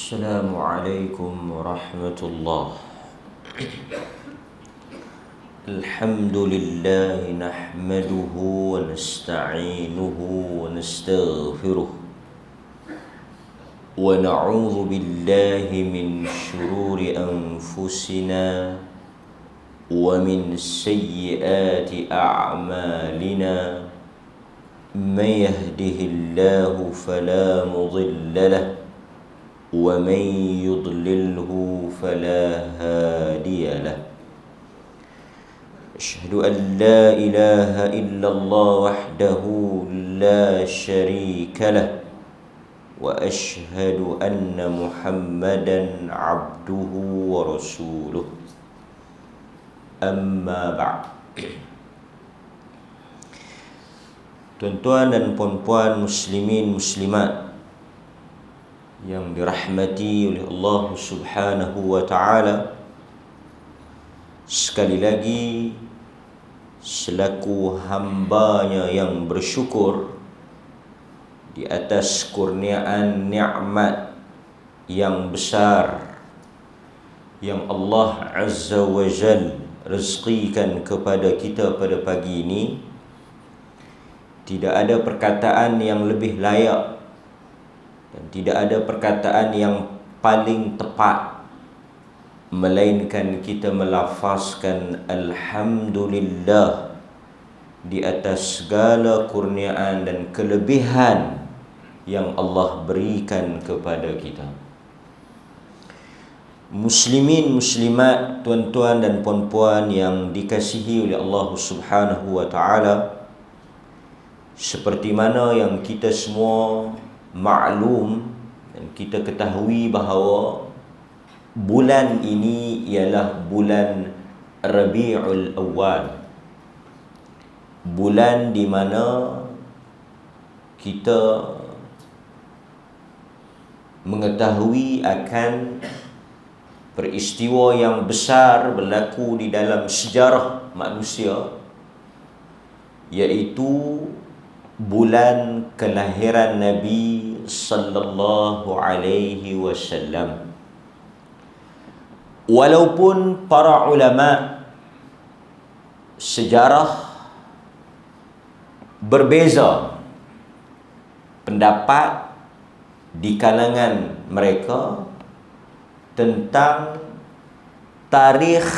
السلام عليكم ورحمة الله. الحمد لله نحمده ونستعينه ونستغفره ونعوذ بالله من شرور أنفسنا ومن سيئات أعمالنا. من يهده الله فلا مضل له ومن يضلله فلا هادي له. أشهد أن لا إله إلا الله وحده لا شريك له وأشهد أن محمدا عبده ورسوله. أما بعد. Tuan-tuan dan puan-puan muslimin muslimat yang dirahmati oleh Allah Subhanahu wa taala, sekali lagi selaku hamba-Nya yang bersyukur di atas kurniaan nikmat yang besar yang Allah Azza wa Jal rezekikan kepada kita pada pagi ini, tidak ada perkataan yang lebih layak dan tidak ada perkataan yang paling tepat melainkan kita melafazkan Alhamdulillah di atas segala kurniaan dan kelebihan yang Allah berikan kepada kita. Muslimin muslimat, tuan-tuan dan puan-puan yang dikasihi oleh Allah Subhanahu wa taala, seperti mana yang kita semua maklum dan kita ketahui bahawa bulan ini ialah bulan Rabiul Awal, bulan di mana kita mengetahui akan peristiwa yang besar berlaku di dalam sejarah manusia, iaitu bulan kelahiran Nabi sallallahu alaihi wasallam. Walaupun para ulama sejarah berbeza pendapat di kalangan mereka tentang tarikh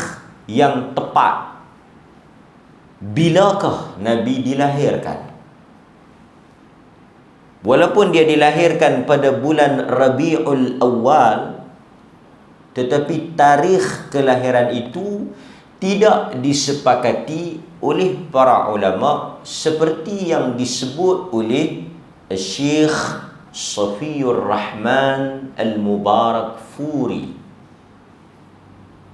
yang tepat bilakah Nabi dilahirkan. Walaupun dia dilahirkan pada bulan Rabiul Awal, tetapi tarikh kelahiran itu tidak disepakati oleh para ulama seperti yang disebut oleh Syekh Safiyur Rahman Al-Mubarakfuri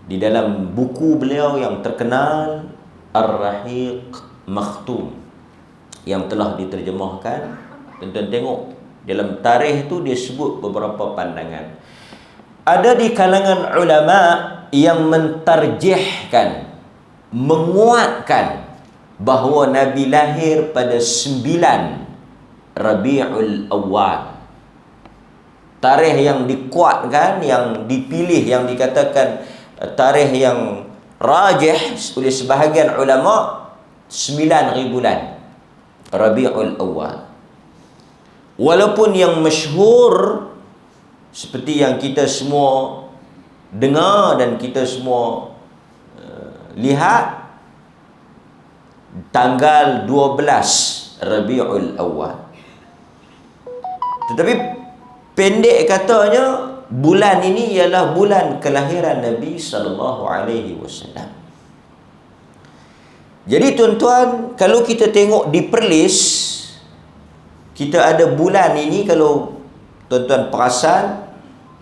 di dalam buku beliau yang terkenal Ar-Rahiq Makhtum yang telah diterjemahkan. Tuan-tuan tengok dalam tarikh itu dia sebut beberapa pandangan. Ada di kalangan ulama yang mentarjihkan, menguatkan bahawa Nabi lahir pada 9 Rabiul Awal. Tarikh yang dikuatkan, yang dipilih, yang dikatakan tarikh yang rajih oleh sebahagian ulama 9 bulan Rabiul Awal. Walaupun yang masyhur seperti yang kita semua dengar dan kita semua lihat, tanggal 12 Rabiul Awal. Tetapi pendek katanya, bulan ini ialah bulan kelahiran Nabi sallallahu alaihi wasallam. Jadi tuan-tuan, kalau kita tengok di perlis, kita ada bulan ini, kalau tuan-tuan perasan,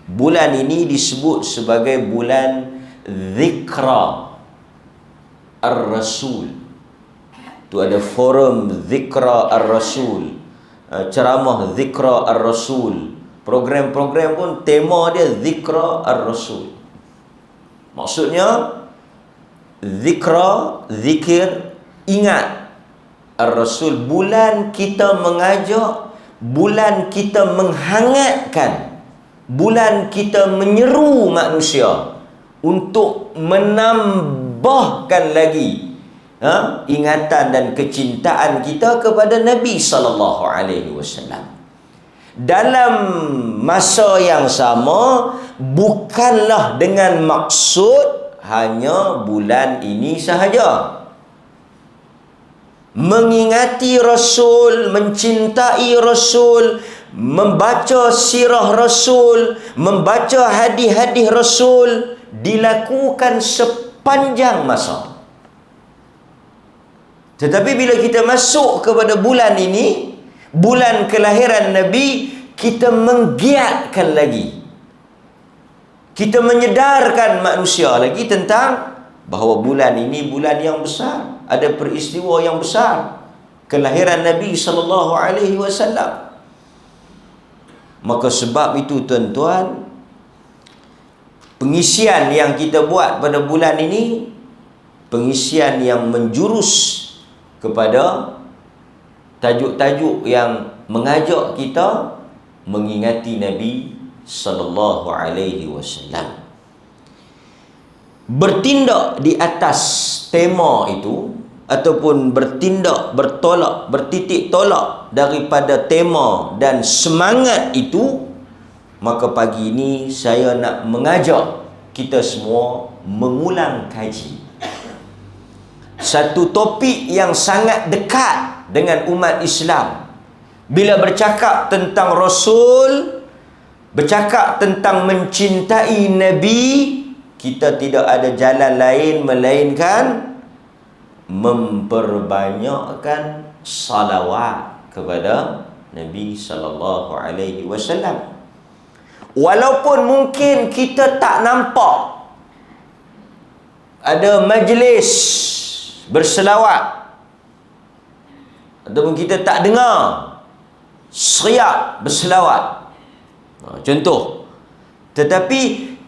bulan ini disebut sebagai bulan Zikra Ar-Rasul. Tu ada forum Zikra Ar-Rasul, ceramah Zikra Ar-Rasul, program-program pun tema dia Zikra Ar-Rasul. Maksudnya Zikra, zikir, ingat Ar-Rasul. Bulan kita mengajak, bulan kita menghangatkan bulan kita menyeru manusia untuk menambahkan lagi ingatan dan kecintaan kita kepada Nabi sallallahu alaihi wasallam. Dalam masa yang sama, bukanlah dengan maksud hanya bulan ini sahaja. Mengingati Rasul, mencintai Rasul, membaca sirah Rasul, membaca hadis-hadis Rasul dilakukan sepanjang masa. Tetapi bila kita masuk kepada bulan ini, bulan kelahiran Nabi, kita menggiatkan lagi. Kita menyedarkan manusia lagi tentang bahawa bulan ini bulan yang besar. Ada peristiwa yang besar. Kelahiran Nabi sallallahu alaihi wasallam. Maka sebab itu tuan-tuan, pengisian yang kita buat pada bulan ini, pengisian yang menjurus kepada tajuk-tajuk yang mengajak kita mengingati Nabi sallallahu alaihi wasallam. Bertindak di atas tema itu ataupun bertindak bertolak, bertitik tolak daripada tema dan semangat itu, maka pagi ini saya nak mengajak kita semua mengulang kaji satu topik yang sangat dekat dengan umat Islam. Bila bercakap tentang Rasul, bercakap tentang mencintai Nabi, kita tidak ada jalan lain melainkan memperbanyakkan salawat kepada Nabi sallallahu alaihi wasallam. Walaupun mungkin kita tak nampak ada majlis berselawat, ataupun kita tak dengar seriak berselawat, contoh. Tetapi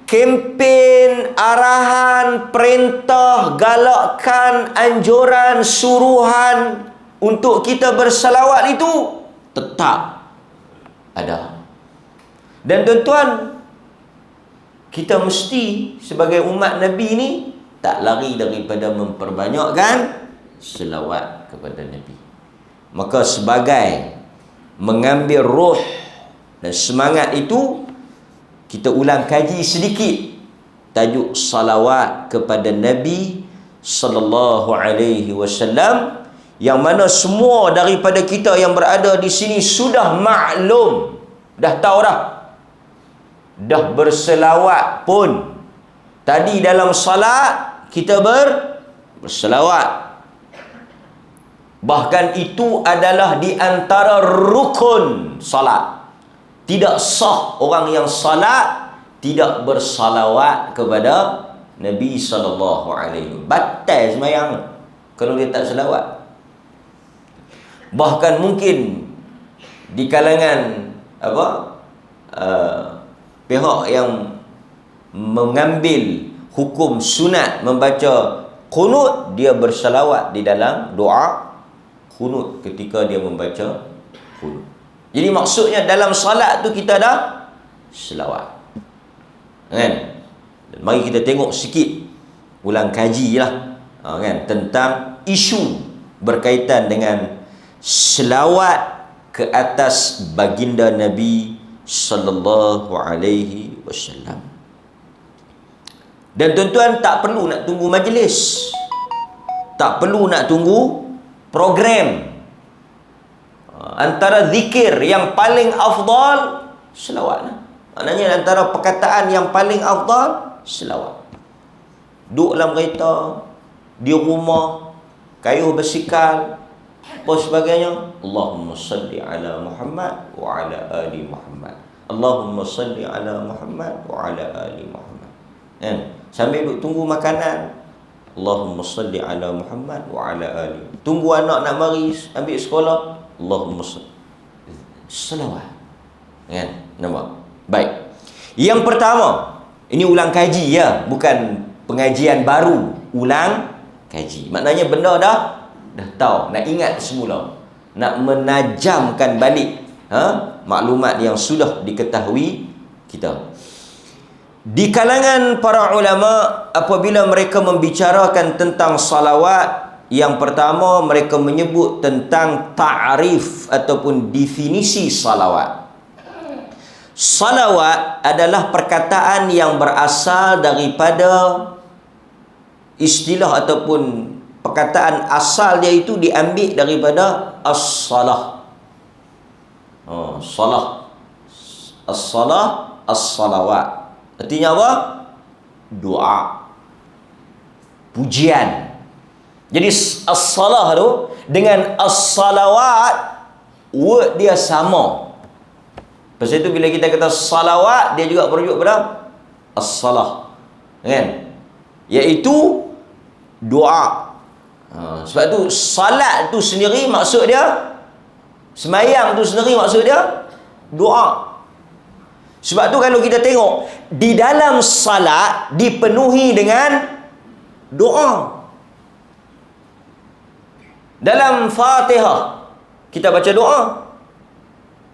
kempen, arahan, perintah, galakkan, anjuran, suruhan untuk kita berselawat itu tetap ada. Dan tuan-tuan, kita mesti sebagai umat Nabi ni tak lari daripada memperbanyakkan selawat kepada Nabi. Maka sebagai mengambil roh dan semangat itu, kita ulang kaji sedikit tajuk salawat kepada Nabi sallallahu alaihi wasallam, yang mana semua daripada kita yang berada di sini sudah maklum, dah tahu dah berselawat pun. Tadi dalam salat kita berselawat. Bahkan itu adalah di antara rukun salat. Tidak sah orang yang salat tidak bersalawat kepada Nabi sallallahu alaihi wasallam. Batal sembahyang kalau dia tak selawat. Bahkan mungkin di kalangan pihak yang mengambil hukum sunat membaca qunut, dia bersalawat di dalam doa qunut ketika dia membaca qunut. Jadi maksudnya dalam salat tu kita dah selawat, kan? Dan mari kita tengok sikit, ulang kaji lah, kan, tentang isu berkaitan dengan selawat ke atas baginda Nabi sallallahu alaihi wasallam. Dan tuan-tuan, tak perlu nak tunggu majlis, tak perlu nak tunggu program. Antara zikir yang paling afdal selawat. Maknanya antara perkataan yang paling afdal selawat. Duduk dalam kereta, di rumah, kayuh bersikal, apa sebagainya, Allahumma salli ala Muhammad wa ala ali Muhammad. Allahumma salli ala Muhammad wa ala ali Muhammad. Sambil duduk tunggu makanan, Allahumma salli ala Muhammad wa ala ali. Tunggu anak nak mari ambil sekolah, Allahumma salli. Selawat. Kan? Nampak? Baik. Yang pertama, ini ulang kaji ya, bukan pengajian baru, ulang kaji. Maknanya benda dah tahu, nak ingat semula, nak menajamkan balik maklumat yang sudah diketahui kita. Di kalangan para ulama, apabila mereka membicarakan tentang salawat, yang pertama mereka menyebut tentang ta'rif ataupun definisi salawat. Salawat adalah perkataan yang berasal daripada istilah ataupun perkataan asal dia itu diambil daripada as-salah. Salah. As-salah, as-salawat. Artinya apa? Doa, pujian. Jadi as-salah tu dengan as-salawat, word dia sama. Pasal itu bila kita kata salawat, dia juga merujuk pada as-salah, kan? Iaitu doa. Sebab tu salat tu sendiri maksud dia, semayang tu sendiri maksud dia doa. Sebab tu kalau kita tengok di dalam salat dipenuhi dengan doa. Dalam Fatihah kita baca doa,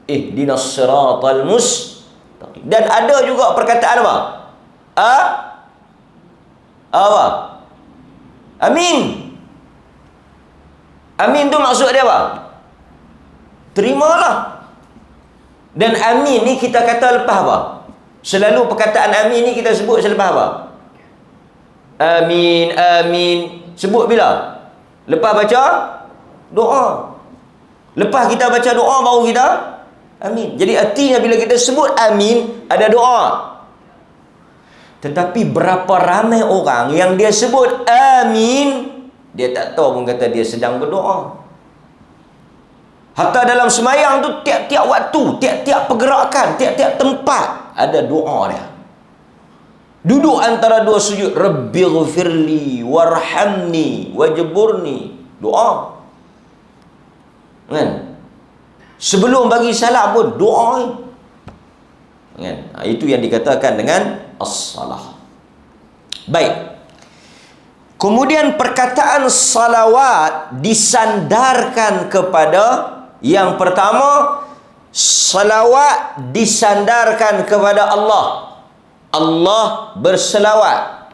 ihdinas siratal mustaqim. Dan ada juga perkataan apa? Apa? Amin. Amin tu maksud dia apa? Terimalah. Dan amin ni kita kata lepas apa? Selalu perkataan amin ni kita sebut selepas apa? Amin, amin. Sebut bila? Lepas baca doa. Lepas kita baca doa baru kita amin. Jadi artinya bila kita sebut amin, ada doa. Tetapi berapa ramai orang yang dia sebut amin, dia tak tahu pun kata dia sedang berdoa. Hatta dalam semayang tu, tiap-tiap waktu, tiap-tiap pergerakan, tiap-tiap tempat ada doa dia. Duduk antara dua sujud, Rabbighfirli warhamni wajburni, doa. Kan? Sebelum bagi salam pun doa. Kan? Itu yang dikatakan dengan as-salah. Baik. Kemudian perkataan salawat disandarkan kepada yang pertama, salawat disandarkan kepada Allah. Allah berselawat.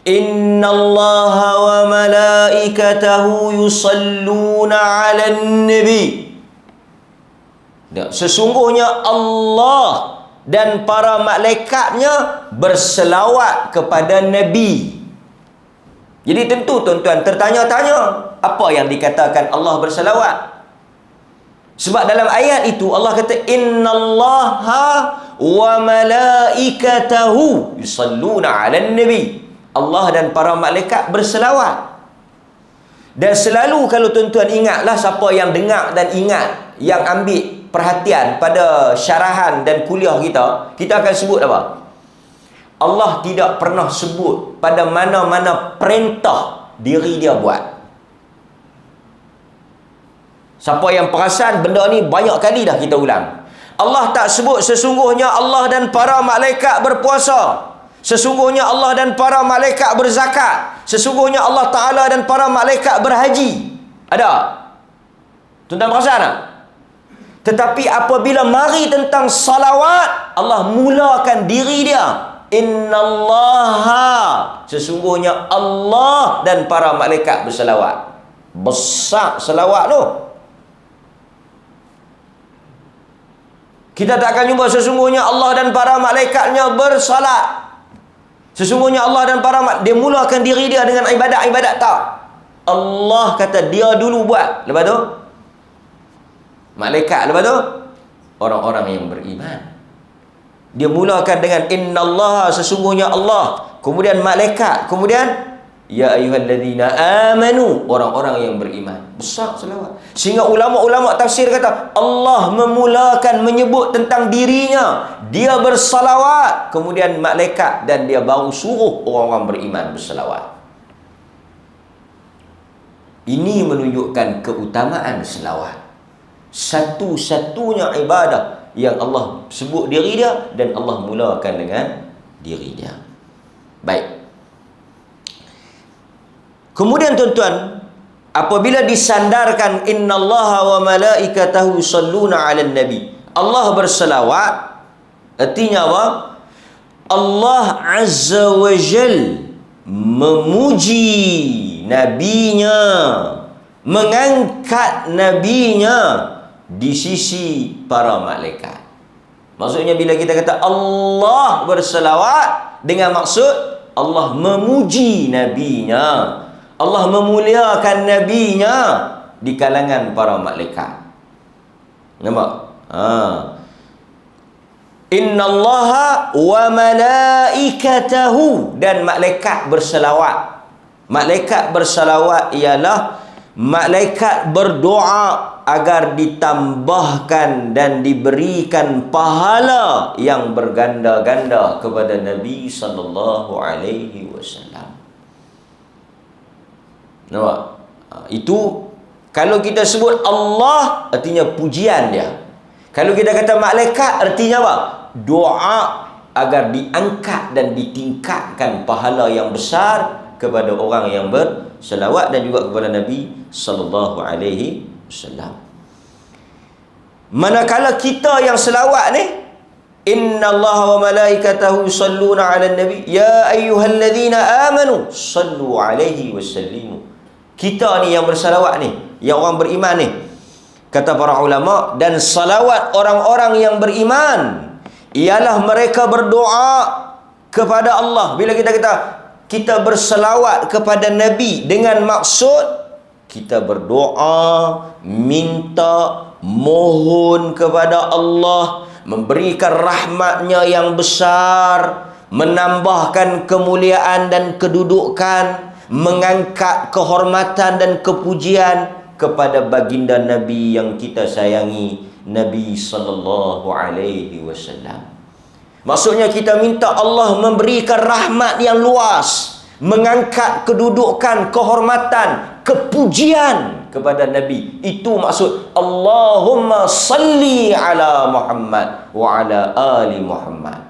Innallaha wa malaikatahu yusalluna 'alan nabi. Sesungguhnya Allah dan para malaikatnya berselawat kepada Nabi. Jadi tentu tuan-tuan tertanya-tanya, apa yang dikatakan Allah berselawat? Sebab dalam ayat itu Allah kata innallaha wa malaikatahu yusalluna 'alan nabi. Allah dan para malaikat berselawat. Dan selalu kalau tuan-tuan ingatlah, siapa yang dengar dan ingat, yang ambil perhatian pada syarahan dan kuliah kita, kita akan sebut apa? Allah tidak pernah sebut pada mana-mana perintah diri dia buat. Siapa yang perasan benda ni banyak kali dah kita ulang. Allah tak sebut sesungguhnya Allah dan para malaikat berpuasa. Sesungguhnya Allah dan para malaikat berzakat. Sesungguhnya Allah Ta'ala dan para malaikat berhaji. Ada? Tuan-tuan perasan tak? Tetapi apabila mari tentang salawat, Allah mulakan diri dia. Innallaha, sesungguhnya Allah dan para malaikat berselawat. Besar selawat tu. Kita tak akan jumpa sesungguhnya Allah dan para malaikatnya bersalat. Sesungguhnya Allah dan para malaikat, dia mulakan diri dia dengan ibadat-ibadat, tak. Allah kata dia dulu buat. Lepas tu malaikat, lepas tu orang-orang yang beriman. Dia mulakan dengan innallaha, sesungguhnya Allah, kemudian malaikat, kemudian ya ayyuhallazina amanu, orang-orang yang beriman. Besar selawat. Sehingga ulama-ulama tafsir kata Allah memulakan menyebut tentang dirinya, dia bersalawat, kemudian malaikat, dan dia baru suruh orang-orang beriman bersalawat. Ini menunjukkan keutamaan selawat. Satu-satunya ibadah yang Allah sebut diri dia dan Allah mulakan dengan diri dia. Baik. Kemudian tuan-tuan, apabila disandarkan innallaha wa malaikatahu yusalluna 'alan nabi, Allah berselawat, Artinya apa? Allah Azza wa Jal memuji nabinya, mengangkat nabinya di sisi para malaikat. Maksudnya bila kita kata Allah berselawat, dengan maksud Allah memuji nabinya, Allah memuliakan nabinya di kalangan para malaikat. Nampak? Innallaha wa malaikatahu, dan malaikat berselawat. Malaikat berselawat ialah malaikat berdoa agar ditambahkan dan diberikan pahala yang berganda-ganda kepada Nabi sallallahu alaihi wasallam. Nampak? Itu kalau kita sebut Allah, artinya pujian dia. Kalau kita kata malaikat, artinya apa? Doa agar diangkat dan ditingkatkan pahala yang besar kepada orang yang berselawat dan juga kepada Nabi sallallahu alaihi wasallam. Manakala kita yang selawat ni, innallaha wa malaikatahu yusalluna 'alan nabi ya ayyuhalladzina amanu sallu 'alaihi wasallimu. Kita ni yang berselawat ni, yang orang beriman ni, kata para ulama, dan salawat orang-orang yang beriman ialah mereka berdoa kepada Allah. Bila kita kata kita berselawat kepada Nabi, dengan maksud kita berdoa, minta, mohon kepada Allah, memberikan rahmatnya yang besar, menambahkan kemuliaan dan kedudukan, mengangkat kehormatan dan kepujian kepada baginda Nabi yang kita sayangi, Nabi sallallahu alaihi wasallam. Maksudnya kita minta Allah memberikan rahmat yang luas, mengangkat kedudukan, kehormatan, kepujian kepada Nabi. Itu maksud Allahumma salli ala Muhammad wa ala ali Muhammad.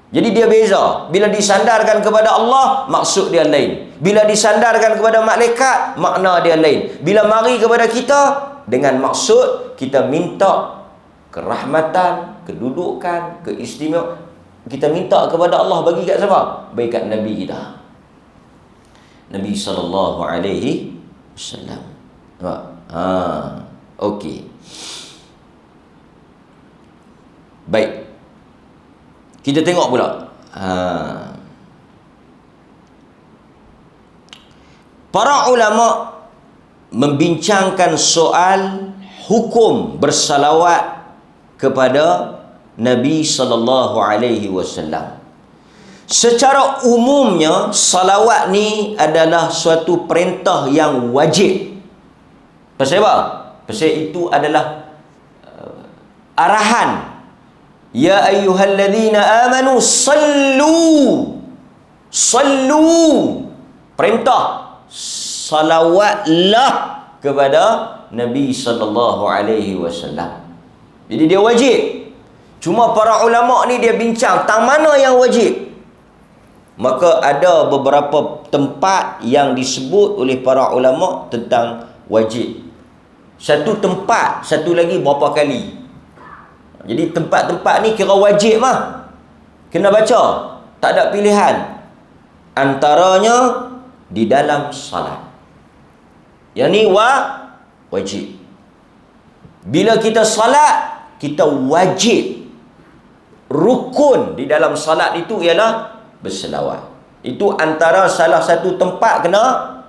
Jadi dia beza. Bila disandarkan kepada Allah, maksud dia lain. Bila disandarkan kepada malaikat, makna dia lain. Bila mari kepada kita, dengan maksud kita minta kerahmatan, kedudukan, keistimewaan, kita minta kepada Allah, bagi kat siapa? Bagi kat Nabi kita, Nabi sallallahu alaihi wasallam. Okey. Baik. Kita tengok pula. Para ulama membincangkan soal hukum bersalawat kepada Nabi sallallahu alaihi wasallam. Secara umumnya salawat ni adalah suatu perintah yang wajib. Pasal apa? Pasal itu adalah arahan. Ya ayyuhalladzina amanu sallu. Perintah salawatlah kepada Nabi sallallahu alaihi wasallam. Jadi dia wajib. Cuma para ulama ni dia bincang tang mana yang wajib. Maka ada beberapa tempat yang disebut oleh para ulama tentang wajib. Satu tempat, satu lagi berapa kali. Jadi tempat-tempat ni kira wajib mah. Kena baca. Tak ada pilihan. Antaranya di dalam salat. Yang ni wajib. Bila kita salat, kita wajib. Rukun di dalam salat itu ialah berselawat. Itu antara salah satu tempat kena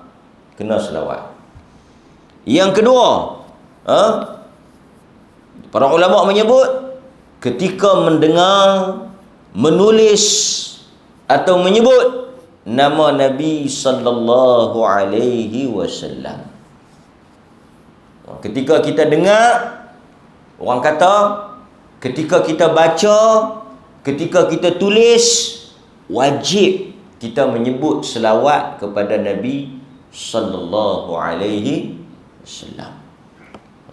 selawat. Yang kedua, para ulama menyebut ketika mendengar, menulis atau menyebut nama Nabi sallallahu alaihi wasallam. Ketika kita dengar, orang kata, ketika kita baca, ketika kita tulis, wajib kita menyebut selawat kepada Nabi sallallahu alaihi wasallam.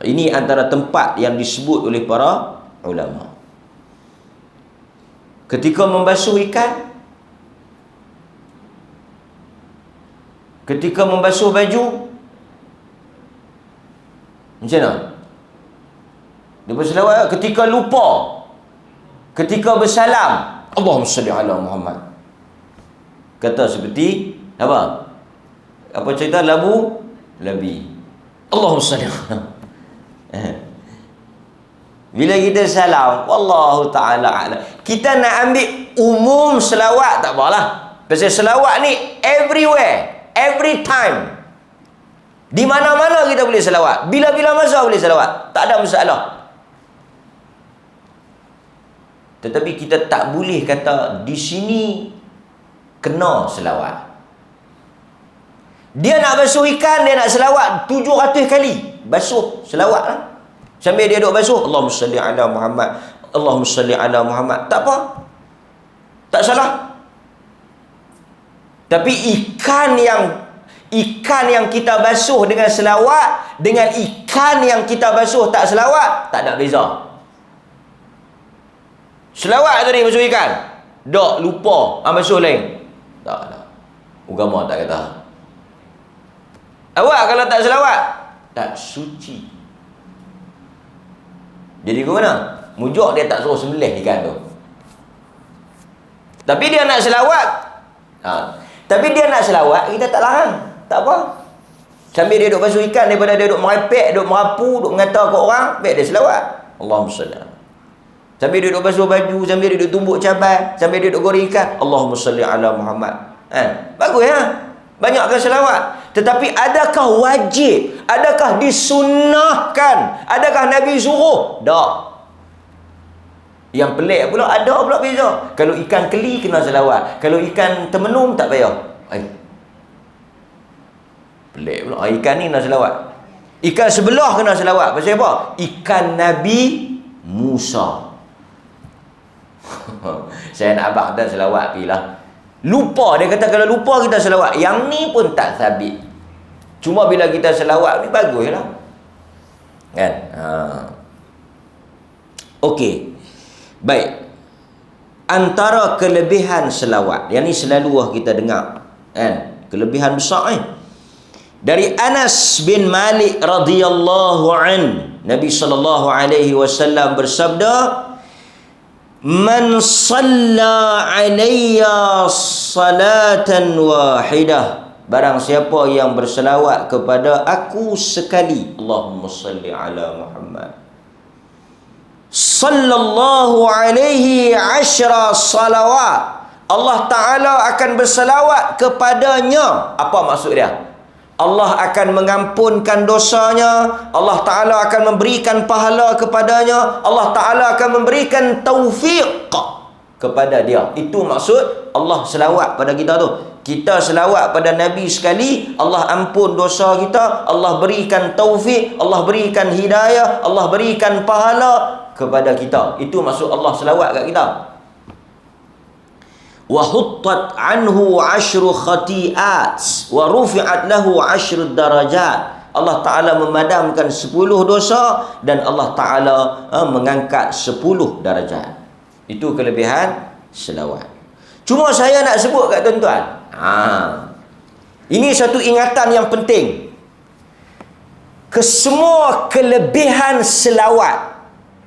Ini antara tempat yang disebut oleh para ulama. Ketika membasuh ikan, ketika membasuh baju, macam mana? Dia berselawat. Ketika lupa, Ketika bersalam, Allahumma salli ala Muhammad. Kata seperti apa? Apa cerita Labi. Allahumma salli ala. Bila kita salam, wallahu ta'ala a'lam. Kita nak ambil umum selawat tak apalah. Pasal selawat ni everywhere, every time. Di mana-mana kita boleh selawat. Bila-bila masa boleh selawat. Tak ada masalah. Tetapi kita tak boleh kata di sini kena selawat. Dia nak basuh ikan, dia nak selawat 700 kali. Basuh, selawat lah. Sambil dia duduk basuh, Allahumma salli ala Muhammad, Allahumma salli ala Muhammad. Tak apa. Tak salah. Tapi ikan yang kita basuh dengan selawat, dengan ikan yang kita basuh tak selawat, tak ada beza. Selawat tadi basuh ikan, dok lupa basuh lain. Tak. Agama tak kata. Awak kalau tak selawat, tak suci. Jadi ke mana? Mujuk dia tak suruh sembelih ikan tu. Tapi dia nak selawat. Tapi dia nak selawat, kita tak larang. Tak apa. Sambil dia duduk basuh ikan, daripada dia duduk merepek, duduk merapu, duduk mengata ke orang, baik dia selawat. Allahumma salli. Sambil dia duduk basuh baju, sambil dia duduk tumbuk cabai, sambil dia duduk goreng ikan, Allahumma salli ala Muhammad. Bagus ya. Banyakkan selawat. Tetapi adakah wajib? Adakah disunnahkan? Adakah Nabi suruh? Tak. Yang pelik pula, ada pula beza. Kalau ikan keli kena selawat. Kalau ikan termenung tak payah. Pelik pula. Ikan ni kena selawat. Ikan sebelah kena selawat. Pasal apa? Ikan Nabi Musa. Saya nak abang dan selawat pilah. Lupa, dia kata kalau lupa kita selawat. Yang ni pun tak sabit. Cuma bila kita selawat ni baguslah. Kan? Okey. Baik. Antara kelebihan selawat, yang ni selalu kita dengar, kan? Kelebihan besar Dari Anas bin Malik radhiyallahu an, Nabi sallallahu alaihi wasallam bersabda, "Man shalla alayya salatan wahidah." Barang siapa yang berselawat kepada aku sekali, Allahumma salli ala Muhammad, sallallahu alaihi ashra salawat, Allah Ta'ala akan berselawat kepadanya. Apa maksud dia? Allah akan mengampunkan dosanya, Allah Ta'ala akan memberikan pahala kepadanya, Allah Ta'ala akan memberikan taufiq kepada dia. Itu maksud Allah selawat pada kita tu. Kita selawat pada Nabi sekali, Allah ampun dosa kita, Allah berikan taufiq, Allah berikan hidayah, Allah berikan pahala kepada kita. Itu maksud Allah selawat kat kita. Wa huttat anhu 10 khati'at wa rufi'at lahu 10 darajat. Allah Ta'ala memadamkan 10 dosa dan Allah Ta'ala mengangkat 10 darajat. Itu kelebihan selawat. Cuma saya nak sebut kat tuan-tuan, ini satu ingatan yang penting. Kesemua kelebihan selawat,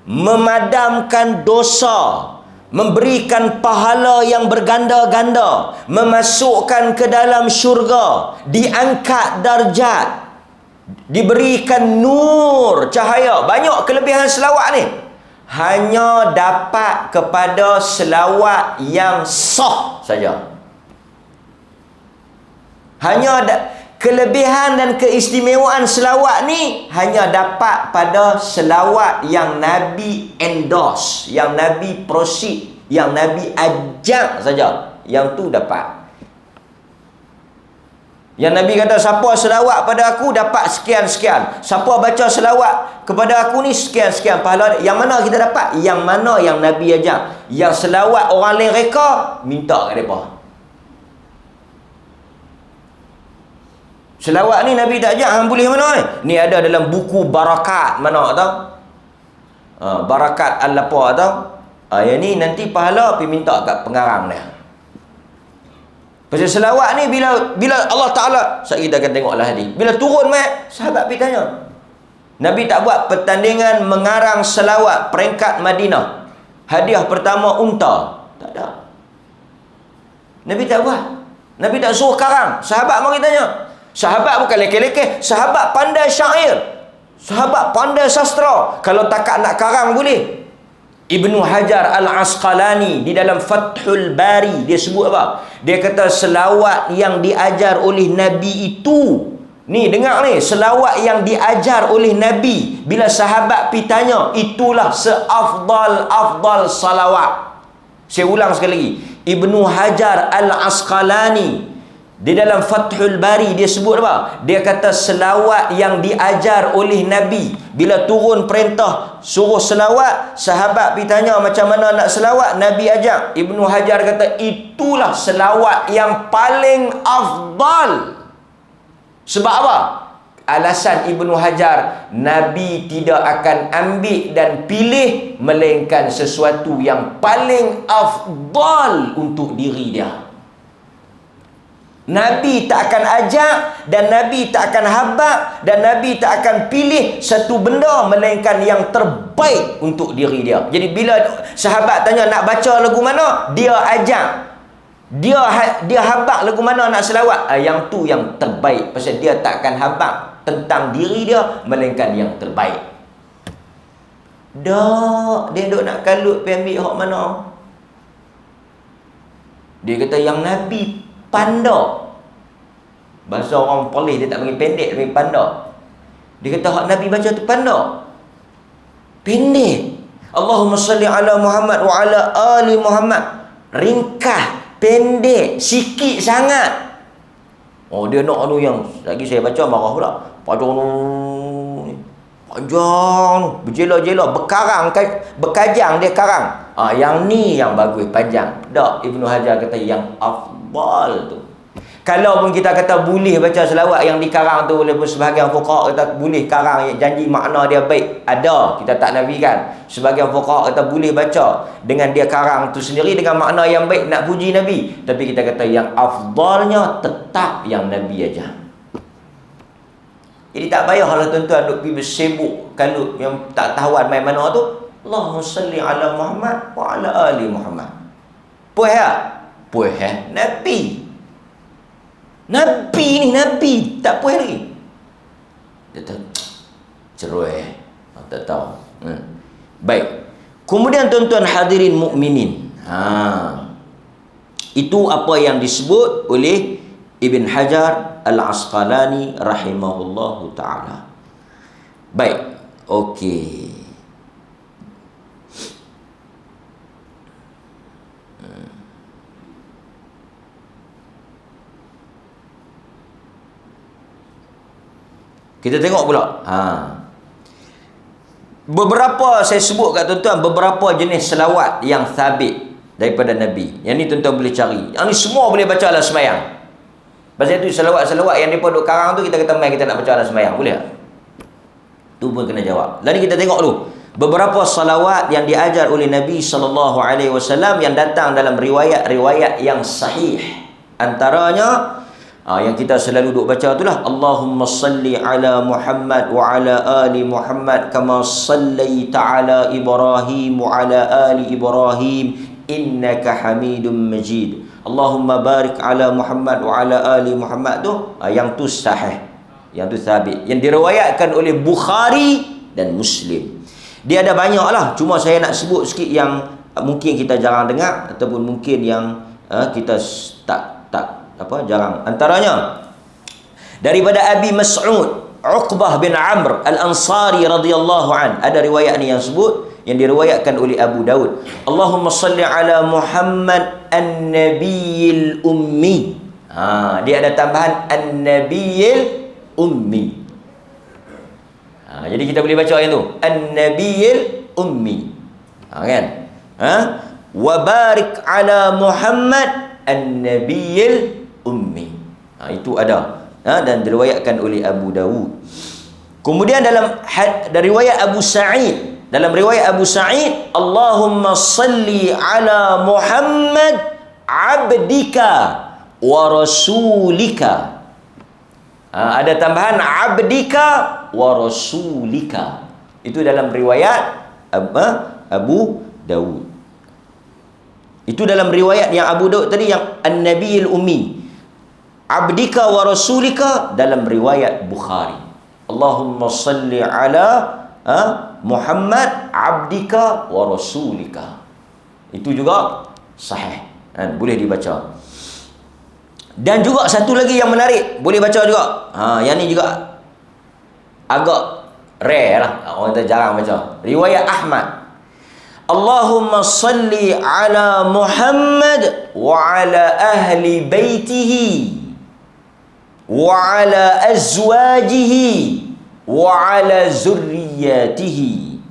memadamkan dosa, memberikan pahala yang berganda-ganda, memasukkan ke dalam syurga, diangkat darjat, diberikan nur, cahaya. Banyak kelebihan selawat ni. Hanya dapat kepada selawat yang sah saja. Kelebihan dan keistimewaan selawat ni hanya dapat pada selawat yang Nabi endorse, yang Nabi proceed, yang Nabi ajak saja. Yang tu dapat. Yang Nabi kata, siapa selawat pada aku dapat sekian-sekian. Siapa baca selawat kepada aku ni sekian-sekian pahala. Yang mana kita dapat? Yang mana yang Nabi ajak. Yang selawat orang lain reka, minta kat mereka. Selawat ni Nabi tak ajak, hang boleh mana ni? Ni ada dalam buku Barakat mana tau? Barakat Al-Lapa tau? Yang ni nanti pahala pergi minta kat pengarang dia. Pasal selawat ni bila Allah Ta'ala, kita akan tengoklah hadis, bila turun sahabat pergi tanya. Nabi tak buat pertandingan mengarang selawat peringkat Madinah. hadiah pertama unta. Tak ada. Nabi tak buat. Nabi tak suruh karang. Sahabat mari tanya. Sahabat bukan leke-leke, sahabat pandai syair, sahabat pandai sastra. Kalau takat nak karang boleh. Ibnu Hajar Al-Asqalani di dalam Fathul Bari dia sebut apa? Dia kata selawat yang diajar oleh Nabi itu, ni dengar ni, selawat yang diajar oleh Nabi, bila sahabat pi tanya, itulah seafdal salawat. Saya ulang sekali lagi. Ibnu Hajar Al-Asqalani di dalam Fathul Bari dia sebut apa? Dia kata selawat yang diajar oleh Nabi, bila turun perintah suruh selawat, sahabat pergi tanya macam mana nak selawat, Nabi ajak. Ibnu Hajar kata itulah selawat yang paling afdal. Sebab apa? Alasan Ibnu Hajar, Nabi tidak akan ambil dan pilih melainkan sesuatu yang paling afdal untuk diri dia. Nabi tak akan ajak dan Nabi tak akan habaq dan Nabi tak akan pilih satu benda melainkan yang terbaik untuk diri dia. Jadi bila sahabat tanya nak baca lagu mana, dia ajak. Dia habaq lagu mana nak selawat. Yang tu yang terbaik. Pasal dia tak akan habaq tentang diri dia melainkan yang terbaik. Dak, dia duk nak kalut pergi ambil hak mana. Dia kata yang Nabi pandak. Bahasa orang Polis dia tak panggil pendek, dia panggil pandak. Dia kata hak Nabi baca tu pandak, pendek. Allahumma salli ala Muhammad wa ala ali Muhammad. Ringkas, pendek, sikit sangat. Oh, dia nak anu yang lagi saya baca marah pula. Panjang, berjela-jela, berkajang dia karang. Yang ni yang bagus, panjang. Tak, Ibnu Hajar kata yang afdal tu. Kalau pun kita kata boleh baca selawat yang dikarang tu, walaupun sebahagian fuqaha kata boleh karang, janji makna dia baik, ada, kita tak nafikan. Sebahagian fuqaha kata boleh baca dengan dia karang tu sendiri dengan makna yang baik, nak puji Nabi. Tapi kita kata yang afdalnya tetap yang Nabi aja. Jadi tak payahlah tuan-tuan duk pergi bersibuk kalut yang tak tahuan main mana tu. Allahumma salli ala Muhammad wa ala ali Muhammad. Puas Nabi. Nabi ni Nabi tak puas lagi. Dia tahu cerai. Tak tahu. Baik. Kemudian tuan-tuan hadirin mukminin. Itu apa yang disebut oleh Ibn Hajar Al-Asqalani rahimahullahu ta'ala. Baik. Okey. Kita tengok pula. Beberapa saya sebut kat tuan-tuan, beberapa jenis selawat yang sabit daripada Nabi. Yang ni tuan-tuan boleh cari. Yang ni semua boleh baca dalam sembahyang. Pasal itu selawat-selawat yang mereka duk karang tu, kita kata mai kita nak baca dalam sembahyang. Boleh tak? Tu pun kena jawab. Lalu kita tengok dulu beberapa salawat yang diajar oleh Nabi SAW yang datang dalam riwayat-riwayat yang sahih. Antaranya yang kita selalu duk baca itulah Allahumma salli ala Muhammad wa ala ali Muhammad kama sallaita ala Ibrahim wa ala ali Ibrahim innaka Hamidum Majid. Allahumma barik ala Muhammad wa ala ali Muhammad tu yang tu sahih, yang tu sabit, yang diriwayatkan oleh Bukhari dan Muslim. Dia ada banyak lah, cuma saya nak sebut sikit yang mungkin kita jarang dengar ataupun mungkin yang kita jarang. Antaranya daripada Abi Mas'ud Uqbah bin Amr Al-Ansari radhiyallahu an, ada riwayat ni yang sebut, yang diriwayatkan oleh Abu Daud. Allahumma salli ala Muhammad an-nabiyil ummi. Dia ada tambahan an-nabiyil ummi. Jadi kita boleh baca yang tu, an-nabiyil ummi. Kan? Wa barik ala Muhammad an-nabiyil ummi. Itu ada. Dan diriwayatkan oleh Abu Dawud. Kemudian dalam riwayat Abu Sa'id, dalam riwayat Abu Sa'id, Allahumma salli ala Muhammad abdika wa rasulika. Ada tambahan abdika wa rasulika. Itu dalam riwayat Abu Dawud. Itu dalam riwayat yang Abu Daud tadi, yang An-Nabiyil Ummi. Abdika wa rasulika dalam riwayat Bukhari. Allahumma salli ala Muhammad abdika wa rasulika. Itu juga sahih. Boleh dibaca. Dan juga satu lagi yang menarik, boleh baca juga. Yang ni juga agak rare lah. Orang kita jarang baca. Riwayat Ahmad. Allahumma salli ala Muhammad wa ala ahli baitihi wa ala azwajihi wa ala zurriyatihi.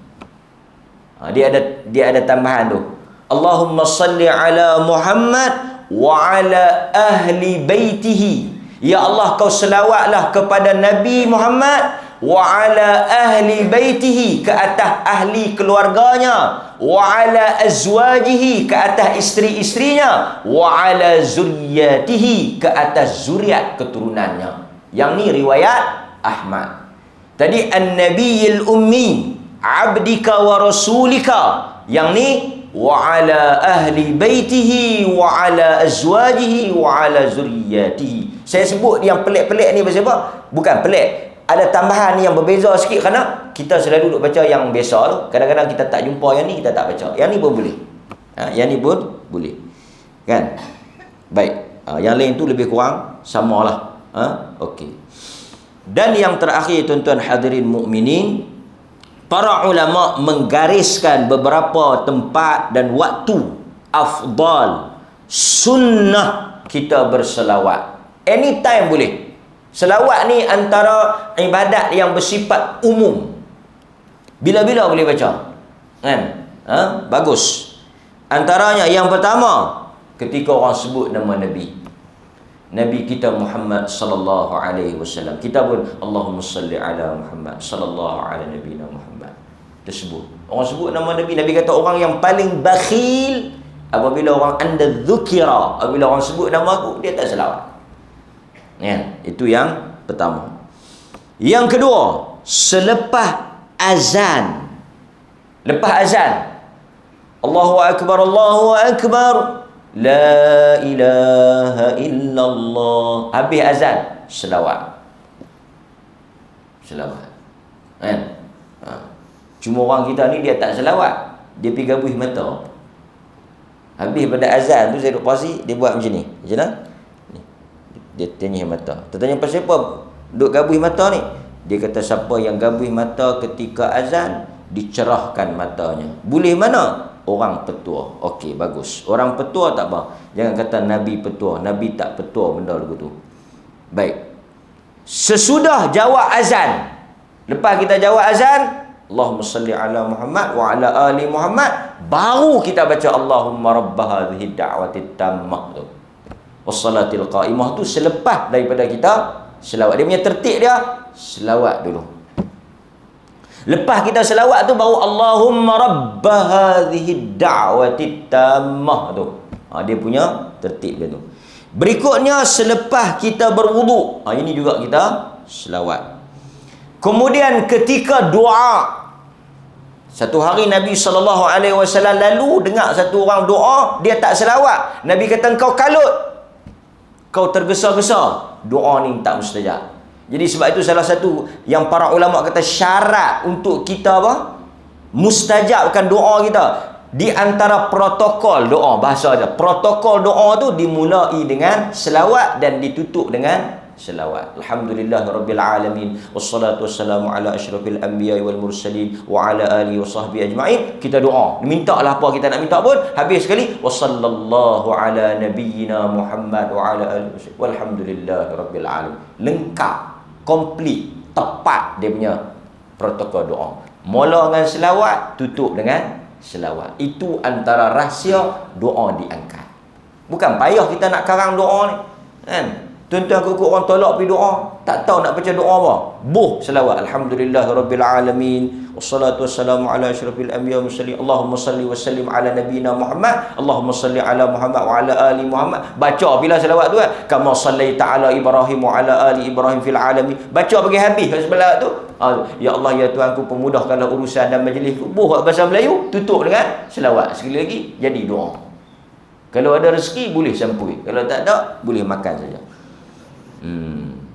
Dia ada tambahan tu. Allahumma salli ala Muhammad wa ala ahli baitihi. Ya Allah, kau selawatlah kepada Nabi Muhammad wa ala ahli baitihi, ke atas ahli keluarganya, wa ala azwajihi, ke atas isteri-isterinya, wa ala zurriyatihi, ke atas zuriat keturunannya. Yang ni riwayat Ahmad. Tadi An-Nabiyil Ummi abdika wa rasulika. Yang ni wa ala ahli baitihi wa ala azwajihi wa ala zurriyatihi. Saya sebut yang pelik-pelik ni pasal apa? Bukan pelik, ada tambahan yang berbeza sikit, kerana kita selalu duduk baca yang biasa tu. Kadang-kadang kita tak jumpa yang ni, kita tak baca. Yang ni pun boleh. Yang ni pun boleh. Kan? Baik. Yang lain tu lebih kurang samalah. Okey. Dan yang terakhir, tuan-tuan hadirin mukminin, para ulama menggariskan beberapa tempat dan waktu afdal sunnah kita berselawat. Anytime boleh. Selawat ni antara ibadat yang bersifat umum. Bila-bila boleh baca. Kan? Bagus. Antaranya yang pertama, ketika orang sebut nama Nabi. Nabi kita Muhammad sallallahu alaihi wasallam. Kita pun Allahumma salli ala Muhammad sallallahu ala nabiyina Muhammad. Tersebut. Orang sebut nama Nabi. Nabi kata orang yang paling bakhil apabila orang anda dzukira, apabila orang sebut nama aku, dia tak selawat. Itu yang pertama. Yang kedua, selepas azan. Lepas azan, Allahu Akbar, Allahu Akbar, la ilaha illallah. Habis azan, selawat. Selawat. Cuma orang kita ni dia tak selawat. Dia pergi gabuh mata. Habis pada azan tu saya duduk pasi, dia buat macam ni. Macam mana? Dia tanya mata. Tertanya pasal apa duk gabuh mata ni? Dia kata siapa yang gabuh mata ketika azan, dicerahkan matanya. Boleh mana? Orang petua. Okey, bagus. Orang petua tak apa. Jangan kata Nabi petua. Nabi tak petua benda lagu tu. Baik. Sesudah jawab azan, lepas kita jawab azan, Allahumma salli ala Muhammad wa ala ali Muhammad, baru kita baca Allahumma rabb hadhihi da'wati tammah tu. Wassalatil qa'imah tu selepas daripada kita selawat. Dia punya tertib dia, selawat dulu. Lepas kita selawat tu baru Allahumma rabb hadhihi da'wati tammah tu. Dia punya tertib dia tu. Berikutnya selepas kita berwuduk, ini juga kita selawat. Kemudian ketika doa, satu hari Nabi SAW lalu dengar satu orang doa, dia tak selawat. Nabi kata, engkau kalut, kau tergesa-gesa, doa ni tak mustajab. Jadi sebab itu salah satu yang para ulama kata syarat untuk kita apa? Mustajabkan doa kita. Di antara protokol doa, bahasa aja, protokol doa tu dimulai dengan selawat dan ditutup dengan selawat. Alhamdulillahirabbil alamin, wassalatu wassalamu ala asyrafil anbiya'i wal mursalin wa ala alihi wa sahbihi ajma'in. Kita doa, mintalah apa kita nak minta pun, habis sekali wassallallahu ala nabiyyina Muhammad wa ala alihi walhamdulillahirabbil alamin. Lengkap, komplit, tepat dia punya protokol doa. Mula dengan selawat, tutup dengan selawat. Itu antara rahsia doa diangkat. Bukan payah kita nak karang doa ni, kan? Tuan-tuan kukuk orang tolak pergi doa, tak tahu nak baca doa apa, selawat. Alhamdulillahirabbil alamin, wassalatu wassalamu ala asyrafil anbiya'i wal mursalin, Allahumma salli wa sallim ala nabiyyina Muhammad, Allahumma salli ala Muhammad wa ala ali Muhammad. Baca bila selawat tu, kama sallaita ala Ibrahim wa ala ali Ibrahim fil alamin. Baca bagi habis selawat tu. Ya Allah, ya Tuhanku, pemudahkanlah urusan dan majlisku. Bahasa Melayu, tutup dengan selawat. Sekali lagi, jadi doa. Kalau ada rezeki boleh sampui, kalau tak ada boleh makan saja.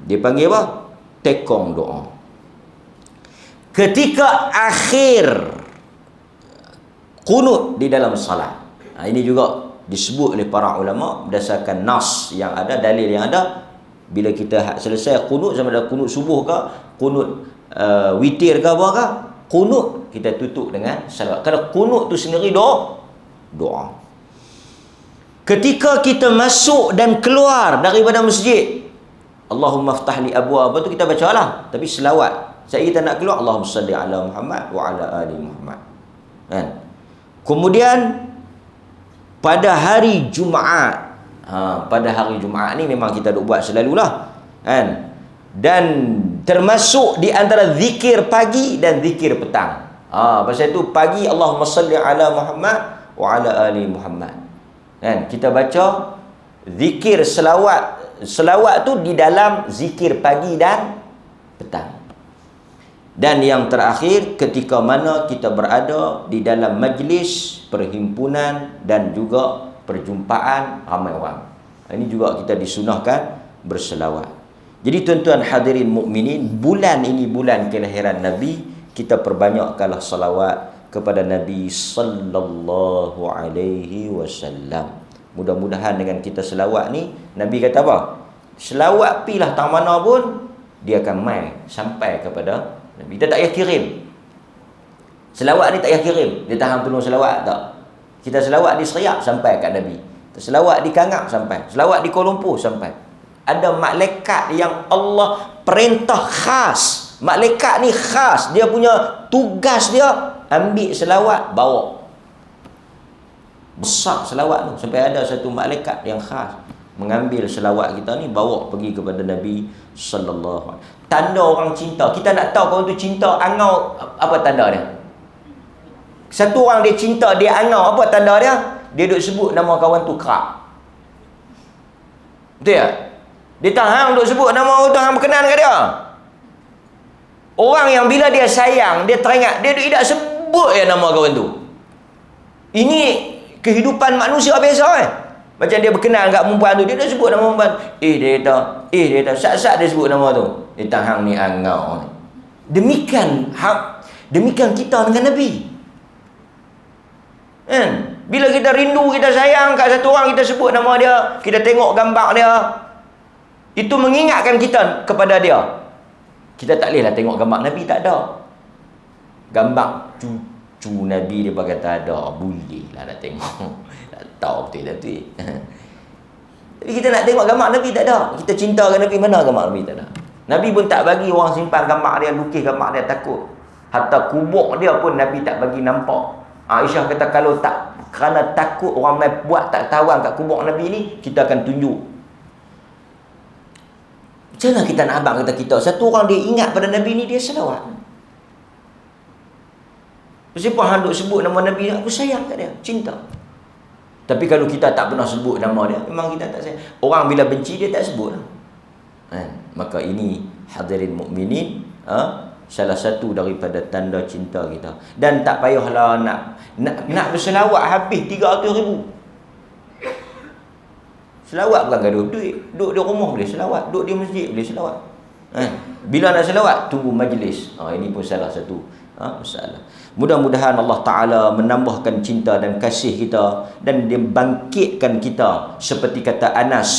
Dia panggil apa? Tekong doa. Ketika akhir qunut di dalam salat. Ini juga disebut oleh para ulama berdasarkan nas yang ada, dalil yang ada. Bila kita selesai qunut, sama ada qunut subuh ke, qunut witir ke apa ke, qunut kita tutup dengan salawat. Kalau qunut tu sendiri doa. Ketika kita masuk dan keluar daripada masjid, Allahumma ftah li abwaab, tu kita baca lah, tapi selawat. Saya kita nak keluar, Allahumma salli ala Muhammad wa ala ali Muhammad. Kan? Kemudian pada hari Jumaat, pada hari Jumaat ni memang kita duk buat selalulah, kan? Dan termasuk di antara zikir pagi dan zikir petang. Pasal itu pagi Allahumma salli ala Muhammad wa ala ali Muhammad. Kan? Kita baca zikir selawat tu di dalam zikir pagi dan petang. Dan yang terakhir, ketika mana kita berada di dalam majlis, perhimpunan dan juga perjumpaan ramai orang. Ini juga kita disunahkan berselawat. Jadi tuan-tuan hadirin mukminin, bulan ini bulan kelahiran Nabi, kita perbanyakkanlah salawat kepada Nabi sallallahu alaihi wasallam. Mudah-mudahan dengan kita selawat ni, Nabi kata apa? Selawat pilah tang mana pun, dia akan mai sampai kepada Nabi. Dia tak payah kirim. Selawat ni tak payah kirim. Dia tahan tolong selawat tak. Kita selawat di Seriak sampai kat Nabi. Selawat di Kangap sampai. Selawat di Kuala Lumpur sampai. Ada malaikat yang Allah perintah khas. Malaikat ni khas. Dia punya tugas dia ambil selawat bawa. Besar selawat tu. Sampai ada satu malaikat yang khas mengambil selawat kita ni bawa pergi kepada Nabi sallallahu alaihi wasallam. Tanda orang cinta. Kita nak tahu orang tu cinta angau, apa tanda dia? Satu orang dia cinta, dia angau, apa tanda dia? Dia duk sebut nama kawan tu kerap. Betul tak? Dia tak hang duk sebut nama orang tu, hang berkenan ke dia? Orang yang bila dia sayang, dia teringat, dia duk tidak sebut ya nama kawan tu. Ini kehidupan manusia biasa Macam dia berkenan kat perempuan tu, dia dah sebut nama perempuan. Dia kata, sat-sat dia sebut nama tu. Dia tahang ni angau. Demikian kita dengan Nabi. Kan? Bila kita rindu, kita sayang kat satu orang, kita sebut nama dia, kita tengok gambar dia, itu mengingatkan kita kepada dia. Kita tak bolehlah tengok gambar Nabi, tak ada. Gambar cucu Nabi dia kata ada, boleh lah nak tengok. Tak tahu betul-betul. Tapi kita nak tengok gambar Nabi, tak ada. Kita cintakan Nabi, mana gambar Nabi, tak ada. Nabi pun tak bagi orang simpan gambar dia, lukis gambar dia, takut. Hatta kubur dia pun Nabi tak bagi nampak. Aisyah kata kalau tak, kerana takut orang main buat tak tawan kat kubur Nabi ni, kita akan tunjuk. Macam mana kita nak abang kata kita, satu orang dia ingat pada Nabi ni, dia selawat. Siapa hang duk sebut nama Nabi ni, aku sayang kat dia, cinta. Tapi kalau kita tak pernah sebut nama dia, memang kita tak sayang. Orang bila benci dia tak sebut lah. Maka ini hadirin mukminin, salah satu daripada tanda cinta kita. Dan tak payahlah nak berselawat habis 300,000. Selawat bukan gaduh duit. Duduk di rumah boleh selawat, duduk di masjid boleh selawat. Bila nak selawat, tunggu majlis. Ini pun salah satu masalah. Mudah-mudahan Allah Ta'ala menambahkan cinta dan kasih kita, dan dia bangkitkan kita seperti kata Anas,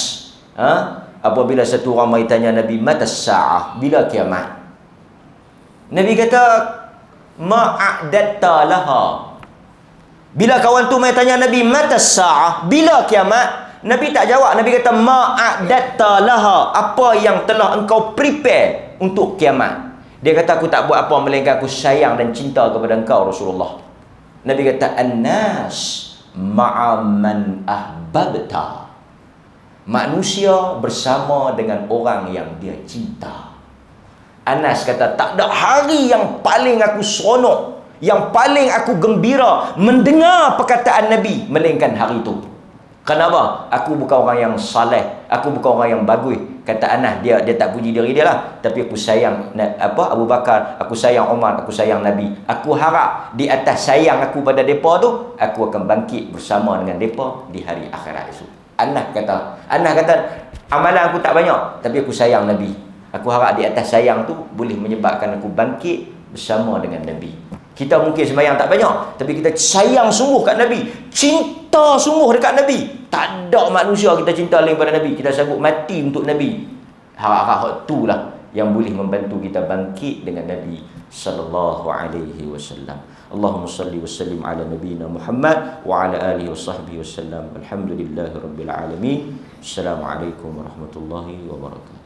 apabila satu orang mai tanya Nabi, mata sa'ah, bila kiamat? Nabi kata, ma'adatta laha. Bila kawan tu mai tanya Nabi, mata sa'ah, bila kiamat? Nabi tak jawab. Nabi kata, ma'adatta laha, apa yang telah engkau prepare untuk kiamat? Dia kata, aku tak buat apa melainkan aku sayang dan cinta kepada engkau Rasulullah. Nabi kata, annas ma'aman ahbabta. Manusia bersama dengan orang yang dia cinta. Anas kata, tak ada hari yang paling aku seronok, yang paling aku gembira mendengar perkataan Nabi melainkan hari itu. Kenapa? Aku bukan orang yang saleh, aku bukan orang yang bagus. Kata Anas, dia tak puji diri dia lah, tapi aku sayang Abu Bakar, aku sayang Umar, aku sayang Nabi. Aku harap di atas sayang aku pada depa tu, aku akan bangkit bersama dengan depa di hari akhirat esok. Anas kata, amalan aku tak banyak, tapi aku sayang Nabi. Aku harap di atas sayang tu boleh menyebabkan aku bangkit bersama dengan Nabi. Kita mungkin sembahyang tak banyak, tapi kita sayang sungguh kat Nabi, cinta sungguh dekat Nabi. Tak ada manusia kita cinta lain pada Nabi, kita sanggup mati untuk Nabi. Harap-harap itulah yang boleh membantu kita bangkit dengan Nabi sallallahu alaihi wasallam. Allahumma salli wa sallim ala nabiyyina Muhammad wa ala alihi wa sahbihi wasallam. Alhamdulillahirabbil alamin. Assalamualaikum warahmatullahi wabarakatuh.